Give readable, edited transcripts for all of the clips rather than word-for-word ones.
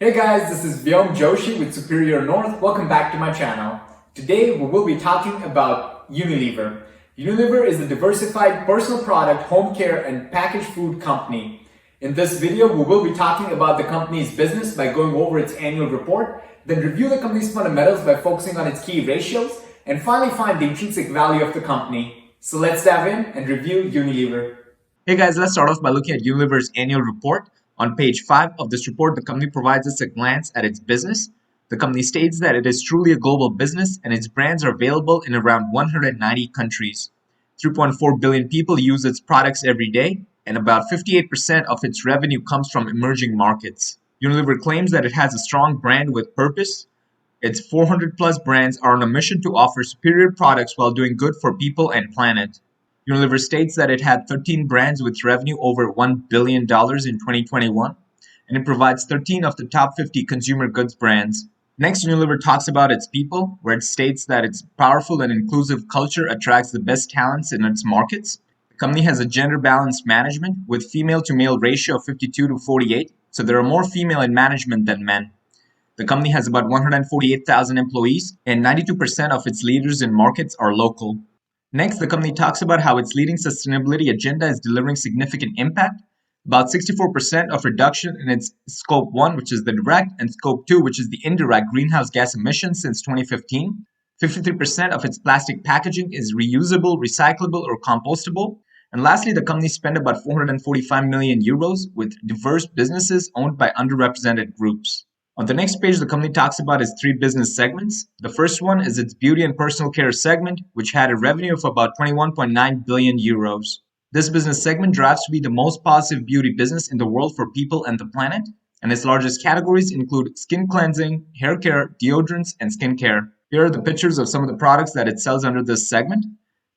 Hey guys, this is Vyom Joshi with Superior North. Welcome back to my channel. Today we will be talking about Unilever. Unilever is a diversified personal product, home care and packaged food company. In this video, we will be talking about the company's business by going over its annual report, then review the company's fundamentals by focusing on its key ratios, and finally find the intrinsic value of the company. So let's dive in and review Unilever. Hey guys, let's start off by looking at Unilever's annual report. On page 5 of this report, the company provides us a glance at its business. The company states that it is truly a global business and its brands are available in around 190 countries. 3.4 billion people use its products every day, and about 58% of its revenue comes from emerging markets. Unilever claims that it has a strong brand with purpose. Its 400 plus brands are on a mission to offer superior products while doing good for people and planet. Unilever states that it had 13 brands with revenue over $1 billion in 2021, and it provides 13 of the top 50 consumer goods brands. Next, Unilever talks about its people, where it states that its powerful and inclusive culture attracts the best talents in its markets. The company has a gender-balanced management with female-to-male ratio of 52 to 48, so there are more female in management than men. The company has about 148,000 employees, and 92% of its leaders in markets are local. Next, the company talks about how its leading sustainability agenda is delivering significant impact. About 64% of reduction in its Scope 1, which is the direct, and Scope 2, which is the indirect greenhouse gas emissions since 2015. 53% of its plastic packaging is reusable, recyclable, or compostable. And lastly, the company spent about 445 million euros with diverse businesses owned by underrepresented groups. On the next page, the company talks about its 3 business segments. The first one is its beauty and personal care segment, which had a revenue of about 21.9 billion euros. This business segment drives to be the most positive beauty business in the world for people and the planet, and its largest categories include skin cleansing, hair care, deodorants, and skincare. Here are the pictures of some of the products that it sells under this segment.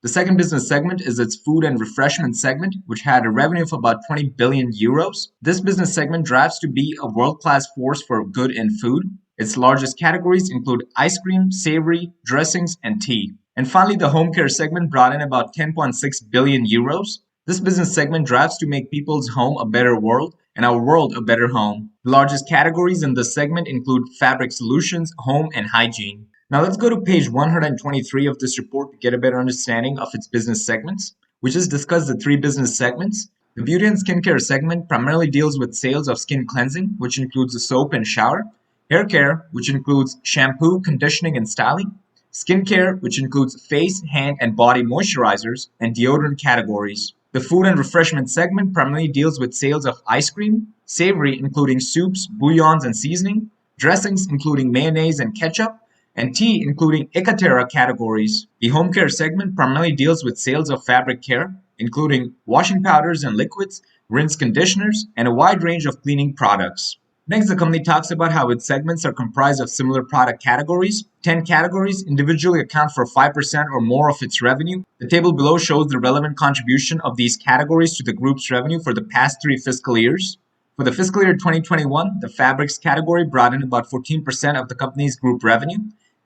The second business segment is its food and refreshment segment, which had a revenue of about 20 billion euros. This business segment drives to be a world-class force for good in food. Its largest categories include ice cream, savory, dressings, and tea. And finally, the home care segment brought in about 10.6 billion euros. This business segment drives to make people's home a better world and our world a better home. The largest categories in this segment include fabric solutions, home, and hygiene. Now let's go to page 123 of this report to get a better understanding of its business segments. We just discussed the 3 business segments. The beauty and skincare segment primarily deals with sales of skin cleansing, which includes the soap and shower, hair care, which includes shampoo, conditioning, and styling, skincare, which includes face, hand, and body moisturizers, and deodorant categories. The food and refreshment segment primarily deals with sales of ice cream, savory, including soups, bouillons, and seasoning, dressings, including mayonnaise and ketchup, and tea, including Equilibra categories. The home care segment primarily deals with sales of fabric care, including washing powders and liquids, rinse conditioners, and a wide range of cleaning products. Next, the company talks about how its segments are comprised of similar product categories. 10 categories individually account for 5% or more of its revenue. The table below shows the relevant contribution of these categories to the group's revenue for the past 3 fiscal years. For the fiscal year 2021, the fabrics category brought in about 14% of the company's group revenue.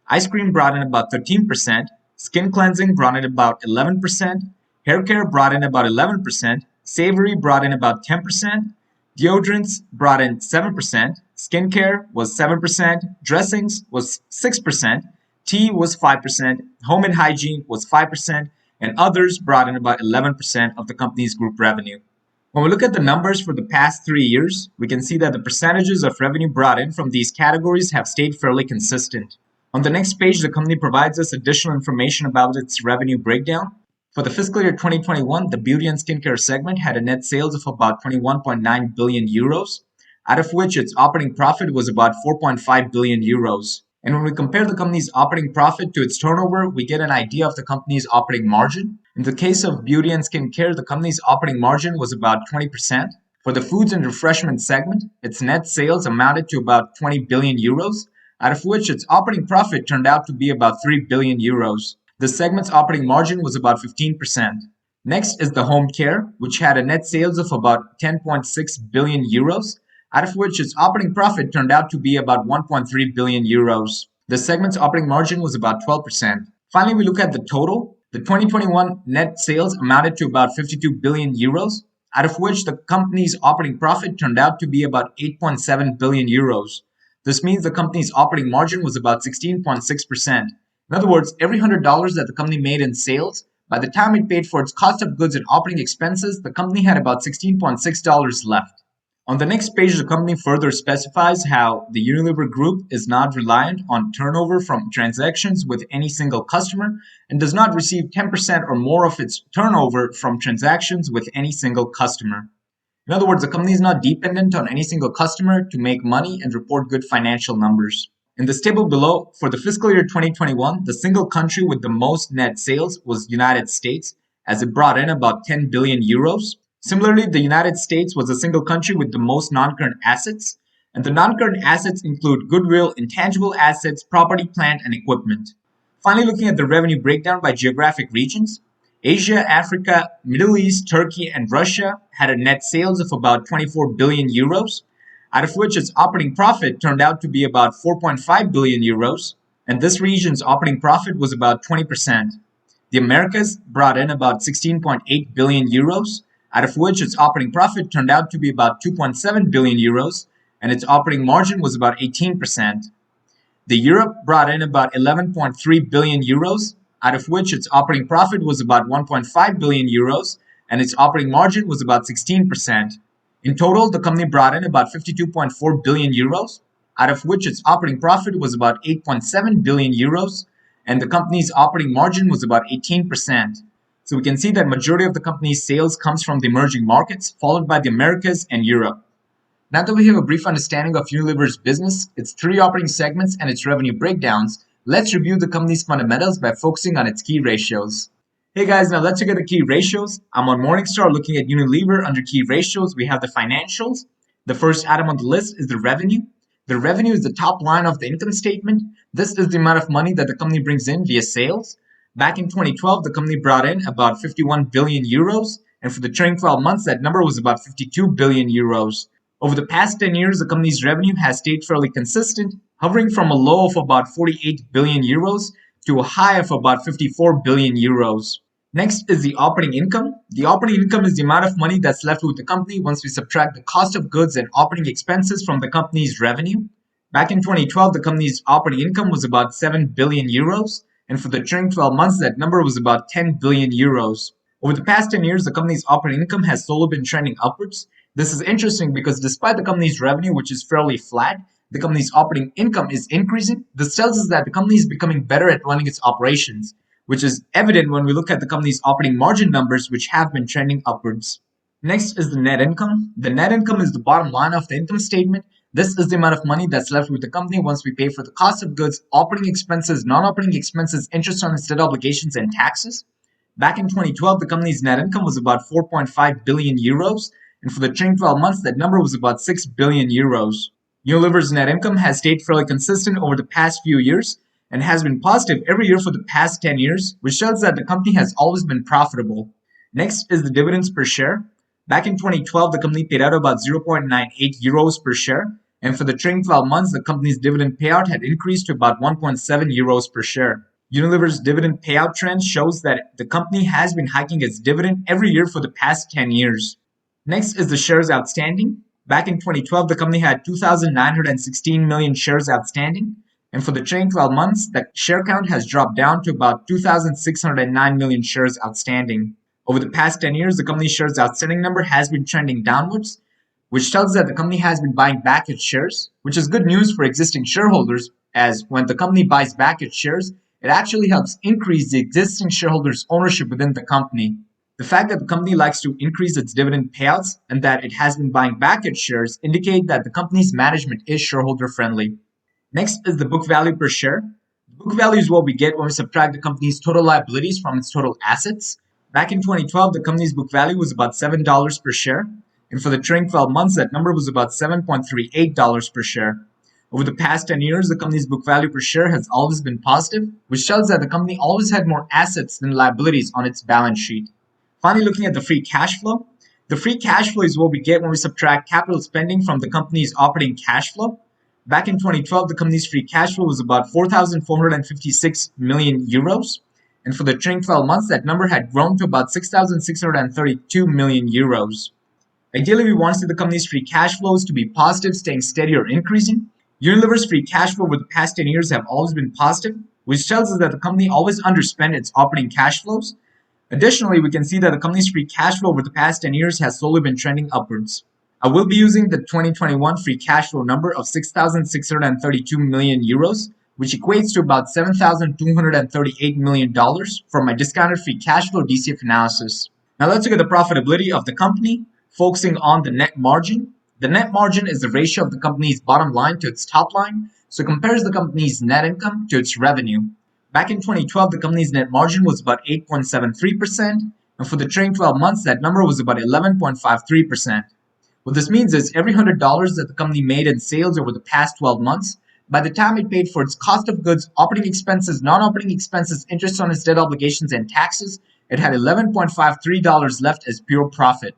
Ice cream brought in about 13%, skin cleansing brought in about 11%, hair care brought in about 11%, savory brought in about 10%, deodorants brought in 7%, skincare was 7%, dressings was 6%, tea was 5%, home and hygiene was 5%, and others brought in about 11% of the company's group revenue. When we look at the numbers for the past 3 years, we can see that the percentages of revenue brought in from these categories have stayed fairly consistent. On the next page, the company provides us additional information about its revenue breakdown. For the fiscal year 2021, the beauty and skincare segment had a net sales of about 21.9 billion euros, out of which its operating profit was about 4.5 billion euros. And when we compare the company's operating profit to its turnover, we get an idea of the company's operating margin. In the case of beauty and skincare, the company's operating margin was about 20%. For the foods and refreshment segment, its net sales amounted to about 20 billion euros, out of which its operating profit turned out to be about 3 billion euros. The segment's operating margin was about 15%. Next is the home care, which had a net sales of about 10.6 billion euros, out of which its operating profit turned out to be about 1.3 billion euros. The segment's operating margin was about 12%. Finally, we look at the total. The 2021 net sales amounted to about 52 billion euros, out of which the company's operating profit turned out to be about 8.7 billion euros. This means the company's operating margin was about 16.6%. In other words, every $100 that the company made in sales, by the time it paid for its cost of goods and operating expenses, the company had about $16.6 left. On the next page, the company further specifies how the Unilever Group is not reliant on turnover from transactions with any single customer and does not receive 10% or more of its turnover from transactions with any single customer. In other words, the company is not dependent on any single customer to make money and report good financial numbers. In this table below, for the fiscal year 2021, the single country with the most net sales was United States, as it brought in about 10 billion euros. Similarly, the United States was the single country with the most non-current assets, and the non-current assets include goodwill, intangible assets, property, plant, and equipment. Finally, looking at the revenue breakdown by geographic regions, Asia, Africa, Middle East, Turkey, and Russia had a net sales of about 24 billion euros, out of which its operating profit turned out to be about 4.5 billion euros, and this region's operating profit was about 20%. The Americas brought in about 16.8 billion euros, out of which its operating profit turned out to be about 2.7 billion euros, and its operating margin was about 18%. The Europe brought in about 11.3 billion euros, out of which its operating profit was about 1.5 billion euros, and its operating margin was about 16%. In total, the company brought in about 52.4 billion euros, out of which its operating profit was about 8.7 billion euros, and the company's operating margin was about 18%. So we can see that majority of the company's sales comes from the emerging markets, followed by the Americas and Europe. Now that we have a brief understanding of Unilever's business, its three operating segments, and its revenue breakdowns, let's review the company's fundamentals by focusing on its key ratios. Hey guys, now let's look at the key ratios. I'm on Morningstar looking at Unilever. Under key ratios, we have the financials. The first item on the list is the revenue. The revenue is the top line of the income statement. This is the amount of money that the company brings in via sales. Back in 2012, the company brought in about 51 billion euros, and for the trailing 12 months, that number was about 52 billion euros. Over the past 10 years, the company's revenue has stayed fairly consistent, hovering from a low of about 48 billion euros to a high of about 54 billion euros. Next is the operating income. The operating income is the amount of money that's left with the company once we subtract the cost of goods and operating expenses from the company's revenue. Back in 2012, the company's operating income was about 7 billion euros, and for the trailing 12 months, that number was about 10 billion euros. Over the past 10 years, the company's operating income has slowly been trending upwards. This is interesting because despite the company's revenue, which is fairly flat, the company's operating income is increasing. This tells us that the company is becoming better at running its operations, which is evident when we look at the company's operating margin numbers, which have been trending upwards. Next is the net income. The net income is the bottom line of the income statement. This is the amount of money that's left with the company once we pay for the cost of goods, operating expenses, non-operating expenses, interest on its debt obligations, and taxes. Back in 2012, the company's net income was about 4.5 billion euros, and for the trailing 12 months, that number was about 6 billion euros. Unilever's net income has stayed fairly consistent over the past few years and has been positive every year for the past 10 years, which shows that the company has always been profitable. Next is the dividends per share. Back in 2012, the company paid out about 0.98 euros per share, and for the trailing 12 months, the company's dividend payout had increased to about 1.7 euros per share. Unilever's dividend payout trend shows that the company has been hiking its dividend every year for the past 10 years. Next is the shares outstanding. Back in 2012, the company had 2,916 million shares outstanding, and for the trailing 12 months, the share count has dropped down to about 2,609 million shares outstanding. Over the past 10 years, the company's shares outstanding number has been trending downwards, which tells us that the company has been buying back its shares, which is good news for existing shareholders, as when the company buys back its shares, it actually helps increase the existing shareholders' ownership within the company. The fact that the company likes to increase its dividend payouts and that it has been buying back its shares indicate that the company's management is shareholder friendly. Next is the book value per share. The book value is what we get when we subtract the company's total liabilities from its total assets. Back in 2012, the company's book value was about $7 per share, and for the trailing 12 months, that number was about $7.38 per share. Over the past 10 years, the company's book value per share has always been positive, which tells that the company always had more assets than liabilities on its balance sheet. Finally, looking at the free cash flow. The free cash flow is what we get when we subtract capital spending from the company's operating cash flow. Back in 2012, the company's free cash flow was about 4,456 million euros. And for the trailing 12 months, that number had grown to about 6,632 million euros. Ideally, we want to see the company's free cash flows to be positive, staying steady or increasing. Unilever's free cash flow over the past 10 years have always been positive, which tells us that the company always underspent its operating cash flows. Additionally, we can see that the company's free cash flow over the past 10 years has slowly been trending upwards. I will be using the 2021 free cash flow number of 6,632 million euros, which equates to about $7,238 million for my discounted free cash flow DCF analysis. Now let's look at the profitability of the company, focusing on the net margin. The net margin is the ratio of the company's bottom line to its top line, so it compares the company's net income to its revenue. Back in 2012, the company's net margin was about 8.73%, and for the trailing 12 months, that number was about 11.53%. What this means is every $100 that the company made in sales over the past 12 months, by the time it paid for its cost of goods, operating expenses, non-operating expenses, interest on its debt obligations, and taxes, it had $11.53 left as pure profit.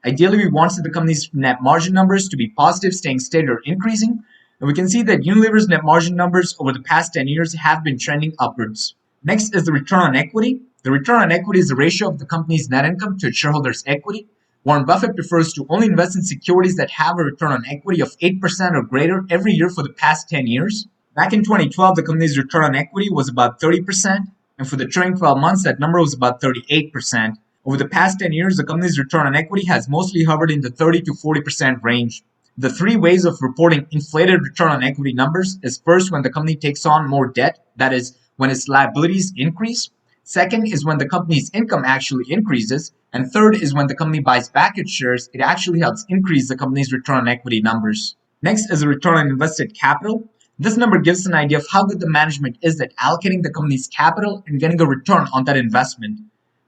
Ideally, we want the company's net margin numbers to be positive, staying steady or increasing, and we can see that Unilever's net margin numbers over the past 10 years have been trending upwards. Next is the return on equity. The return on equity is the ratio of the company's net income to its shareholders' equity. Warren Buffett prefers to only invest in securities that have a return on equity of 8% or greater every year for the past 10 years. Back in 2012, the company's return on equity was about 30%, and for the trailing 12 months, that number was about 38%. Over the past 10 years, the company's return on equity has mostly hovered in the 30 to 40% range. The three ways of reporting inflated return on equity numbers is first when the company takes on more debt, that is, when its liabilities increase. Second is when the company's income actually increases. And third is when the company buys back its shares, it actually helps increase the company's return on equity numbers. Next is the return on invested capital. This number gives an idea of how good the management is at allocating the company's capital and getting a return on that investment.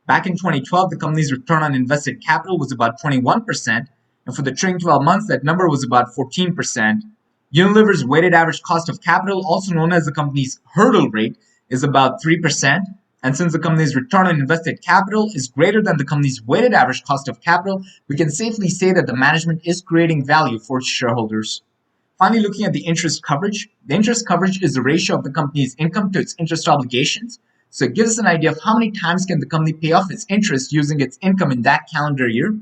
Back in 2012, the company's return on invested capital was about 21%, and for the trailing 12 months, that number was about 14%. Unilever's weighted average cost of capital, also known as the company's hurdle rate, is about 3%. And since the company's return on invested capital is greater than the company's weighted average cost of capital, we can safely say that the management is creating value for its shareholders. Finally, looking at the interest coverage. The interest coverage is the ratio of the company's income to its interest obligations. So it gives us an idea of how many times can the company pay off its interest using its income in that calendar year.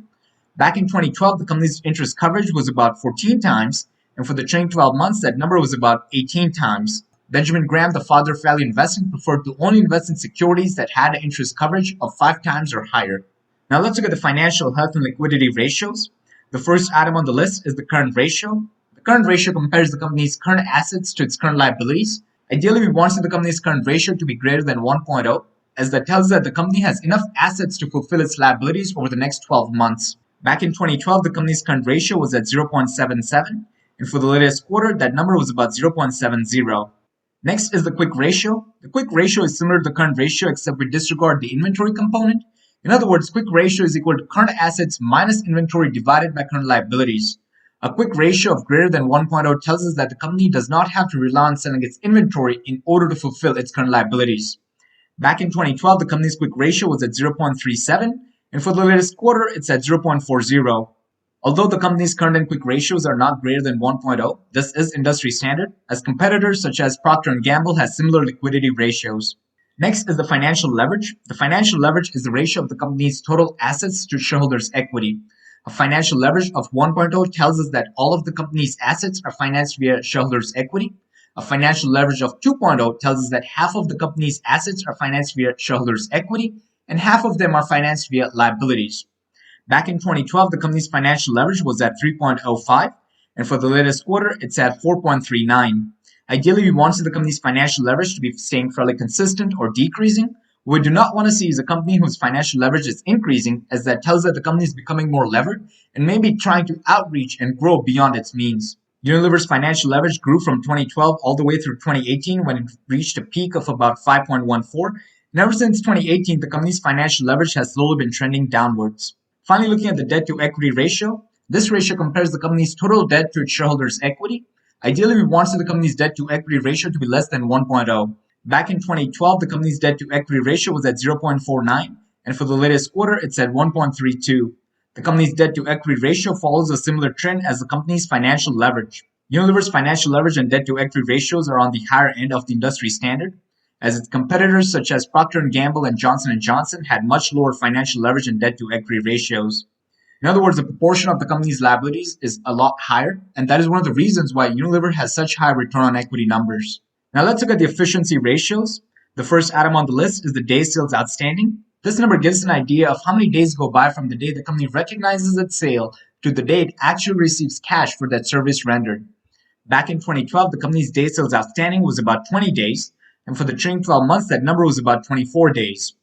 Back in 2012, the company's interest coverage was about 14 times, and for the trailing 12 months, that number was about 18 times. Benjamin Graham, the father of value investing, preferred to only invest in securities that had an interest coverage of 5 times or higher. Now let's look at the financial health and liquidity ratios. The first item on the list is the current ratio. The current ratio compares the company's current assets to its current liabilities. Ideally, we want the company's current ratio to be greater than 1.0, as that tells us that the company has enough assets to fulfill its liabilities over the next 12 months. Back in 2012, the company's current ratio was at 0.77, and for the latest quarter, that number was about 0.70. Next is the quick ratio. The quick ratio is similar to the current ratio except we disregard the inventory component. In other words, quick ratio is equal to current assets minus inventory divided by current liabilities. A quick ratio of greater than 1.0 tells us that the company does not have to rely on selling its inventory in order to fulfill its current liabilities. Back in 2012, the company's quick ratio was at 0.37, and for the latest quarter, it's at 0.40. Although the company's current and quick ratios are not greater than 1.0, this is industry standard, as competitors such as Procter & Gamble has similar liquidity ratios. Next is the financial leverage. The financial leverage is the ratio of the company's total assets to shareholders' equity. A financial leverage of 1.0 tells us that all of the company's assets are financed via shareholders' equity. A financial leverage of 2.0 tells us that half of the company's assets are financed via shareholders' equity, and half of them are financed via liabilities. Back in 2012, the company's financial leverage was at 3.05, and for the latest quarter, it's at 4.39. Ideally, we want the company's financial leverage to be staying fairly consistent or decreasing. What we do not want to see is a company whose financial leverage is increasing, as that tells that the company is becoming more levered and maybe trying to outreach and grow beyond its means. Unilever's financial leverage grew from 2012 all the way through 2018 when it reached a peak of about 5.14, and ever since 2018, the company's financial leverage has slowly been trending downwards. Finally, looking at the debt-to-equity ratio, this ratio compares the company's total debt to its shareholders' equity. Ideally, we want the company's debt-to-equity ratio to be less than 1.0. Back in 2012, the company's debt-to-equity ratio was at 0.49, and for the latest quarter, it's at 1.32. The company's debt-to-equity ratio follows a similar trend as the company's financial leverage. Unilever's financial leverage and debt-to-equity ratios are on the higher end of the industry standard, as its competitors such as Procter & Gamble and Johnson & Johnson had much lower financial leverage and debt-to-equity ratios. In other words, the proportion of the company's liabilities is a lot higher, and that is one of the reasons why Unilever has such high return on equity numbers. Now let's look at the efficiency ratios. The first item on the list is the days sales outstanding. This number gives an idea of how many days go by from the day the company recognizes its sale to the day it actually receives cash for that service rendered. Back in 2012, the company's days sales outstanding was about 20 days, and for the trailing 12 months, that number was about 24 days.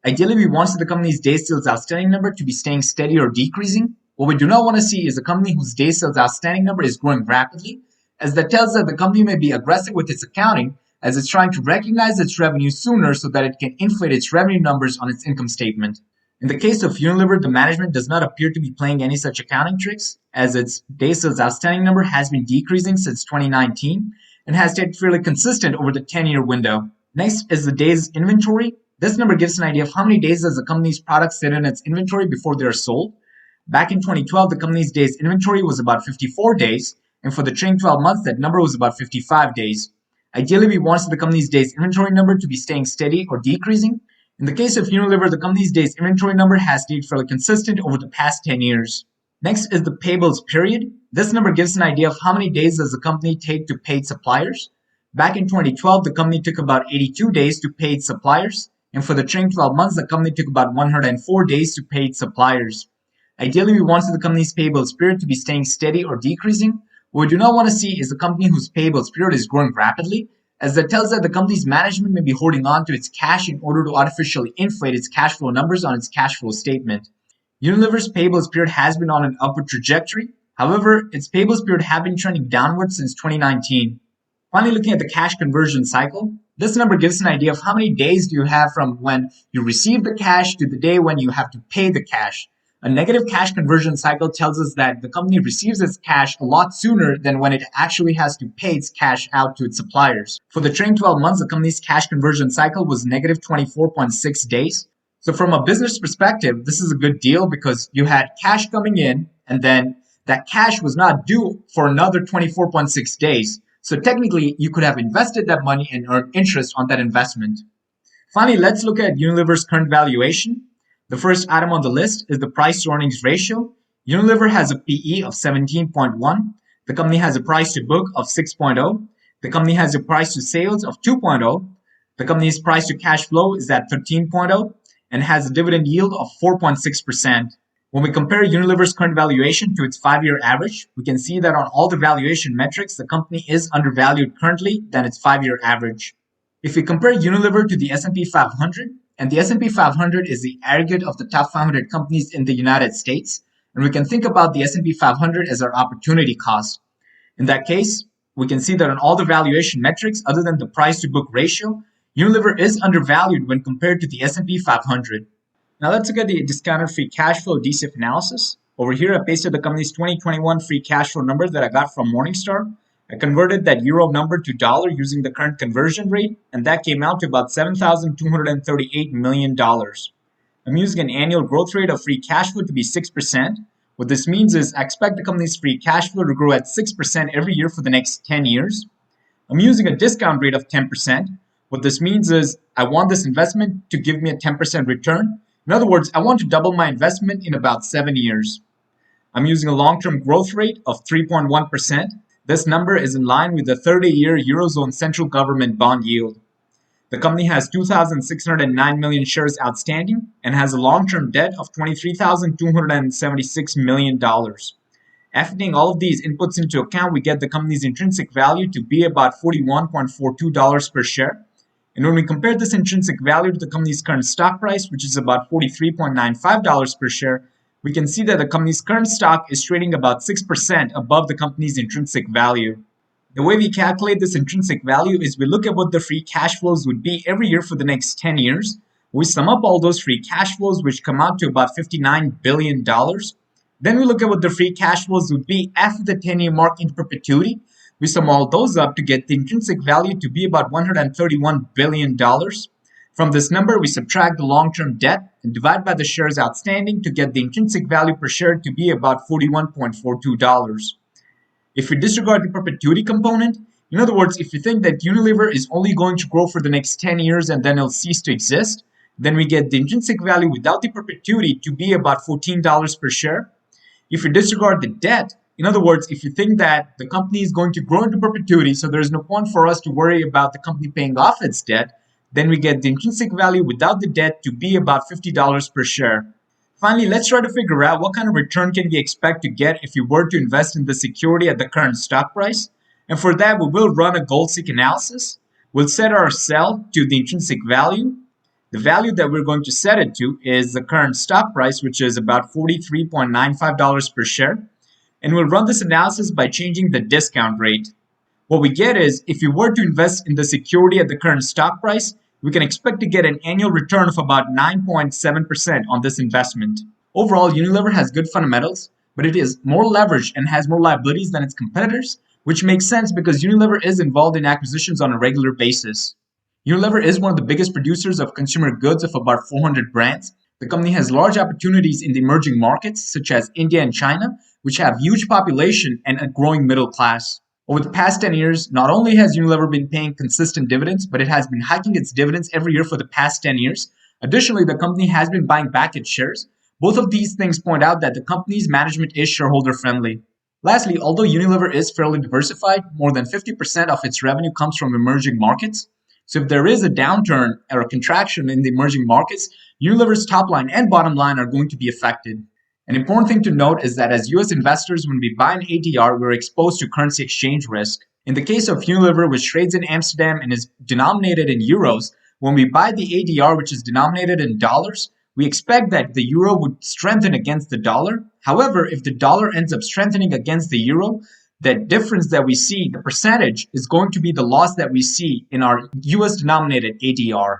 Ideally, we want the company's days sales outstanding number to be staying steady or decreasing. What we do not want to see is a company whose days sales outstanding number is growing rapidly, as that tells that the company may be aggressive with its accounting, as it's trying to recognize its revenue sooner so that it can inflate its revenue numbers on its income statement. In the case of Unilever, the management does not appear to be playing any such accounting tricks, as its days sales outstanding number has been decreasing since 2019 and has stayed fairly consistent over the 10-year window. Next is the days inventory. This number gives an idea of how many days does the company's products sit in its inventory before they are sold. Back in 2012, the company's days inventory was about 54 days, and for the trailing 12 months, that number was about 55 days. Ideally, we want the company's days inventory number to be staying steady or decreasing. In the case of Unilever, the company's days inventory number has stayed fairly consistent over the past 10 years. Next is the payables period. This number gives an idea of how many days does the company take to pay its suppliers. Back in 2012, the company took about 82 days to pay its suppliers, and for the trailing 12 months, the company took about 104 days to pay its suppliers. Ideally, we want the company's payables period to be staying steady or decreasing. What we do not want to see is a company whose payables period is growing rapidly, as that tells that the company's management may be holding on to its cash in order to artificially inflate its cash flow numbers on its cash flow statement. Unilever's payables period has been on an upward trajectory. However, its payables period have been trending downward since 2019. Finally, looking at the cash conversion cycle, this number gives an idea of how many days do you have from when you receive the cash to the day when you have to pay the cash. A negative cash conversion cycle tells us that the company receives its cash a lot sooner than when it actually has to pay its cash out to its suppliers. For the trailing 12 months, the company's cash conversion cycle was negative 24.6 days. So from a business perspective, this is a good deal because you had cash coming in and then that cash was not due for another 24.6 days. So technically, you could have invested that money and earned interest on that investment. Finally, let's look at Unilever's current valuation. The first item on the list is the price to earnings ratio. Unilever has a PE of 17.1. The company has a price to book of 6.0. The company has a price to sales of 2.0. The company's price to cash flow is at 13.0 and has a dividend yield of 4.6%. When we compare Unilever's current valuation to its 5-year average, we can see that on all the valuation metrics, the company is undervalued currently than its 5-year average. If we compare Unilever to the S&P 500, and the S&P 500 is the aggregate of the top 500 companies in the United States, and we can think about the S&P 500 as our opportunity cost. In that case, we can see that on all the valuation metrics other than the price to book ratio, Unilever is undervalued when compared to the S&P 500. Now let's look at the discounted free cash flow DCF analysis. Over here, I pasted the company's 2021 free cash flow number that I got from Morningstar. I converted that euro number to dollar using the current conversion rate, and that came out to about $7,238 million. I'm using an annual growth rate of free cash flow to be 6%. What this means is I expect the company's free cash flow to grow at 6% every year for the next 10 years. I'm using a discount rate of 10%. What this means is I want this investment to give me a 10% return. In other words, I want to double my investment in about 7 years. I'm using a long-term growth rate of 3.1%. This number is in line with the 30-year Eurozone central government bond yield. The company has 2,609 million shares outstanding and has a long-term debt of $23,276 million. After taking all of these inputs into account, we get the company's intrinsic value to be about $41.42 per share. And when we compare this intrinsic value to the company's current stock price, which is about $43.95 per share, we can see that the company's current stock is trading about 6% above the company's intrinsic value. The way we calculate this intrinsic value is we look at what the free cash flows would be every year for the next 10 years. We sum up all those free cash flows, which come out to about $59 billion. Then we look at what the free cash flows would be after the 10-year mark in perpetuity. We sum all those up to get the intrinsic value to be about $131 billion. From this number, we subtract the long-term debt and divide by the shares outstanding to get the intrinsic value per share to be about $41.42. If we disregard the perpetuity component, in other words, if we think that Unilever is only going to grow for the next 10 years and then it'll cease to exist, then we get the intrinsic value without the perpetuity to be about $14 per share. If you disregard the debt, in other words, if you think that the company is going to grow into perpetuity, so there's no point for us to worry about the company paying off its debt, then we get the intrinsic value without the debt to be about $50 per share. Finally, let's try to figure out what kind of return can we expect to get if you were to invest in the security at the current stock price. And for that, we will run a gold seek analysis. We'll set our sell to the intrinsic value. The value that we're going to set it to is the current stock price, which is about $43.95 per share. And we'll run this analysis by changing the discount rate. What we get is, if you were to invest in the security at the current stock price, we can expect to get an annual return of about 9.7% on this investment. Overall, Unilever has good fundamentals, but it is more leveraged and has more liabilities than its competitors, which makes sense because Unilever is involved in acquisitions on a regular basis. Unilever is one of the biggest producers of consumer goods of about 400 brands. The company has large opportunities in the emerging markets, such as India and China, which have huge population and a growing middle class. Over the past 10 years, not only has Unilever been paying consistent dividends, but it has been hiking its dividends every year for the past 10 years. Additionally, the company has been buying back its shares. Both of these things point out that the company's management is shareholder friendly. Lastly, although Unilever is fairly diversified, more than 50% of its revenue comes from emerging markets. So if there is a downturn or a contraction in the emerging markets, Unilever's top line and bottom line are going to be affected. An important thing to note is that as US investors, when we buy an ADR, we're exposed to currency exchange risk. In the case of Unilever, which trades in Amsterdam and is denominated in euros, when we buy the ADR, which is denominated in dollars, we expect that the euro would strengthen against the dollar. However, if the dollar ends up strengthening against the euro, that difference that we see, the percentage, is going to be the loss that we see in our US denominated ADR.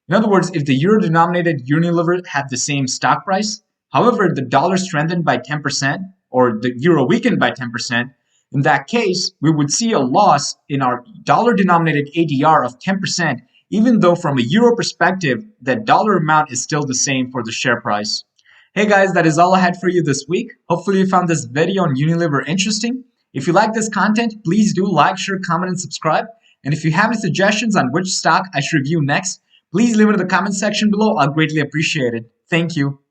In other words, if the euro denominated Unilever had the same stock price, however, the dollar strengthened by 10% or the euro weakened by 10%, in that case, we would see a loss in our dollar denominated ADR of 10%, even though from a euro perspective, that dollar amount is still the same for the share price. Hey guys, that is all I had for you this week. Hopefully you found this video on Unilever interesting. If you like this content, please do like, share, comment, and subscribe. And if you have any suggestions on which stock I should review next, please leave it in the comment section below. I'll greatly appreciate it. Thank you.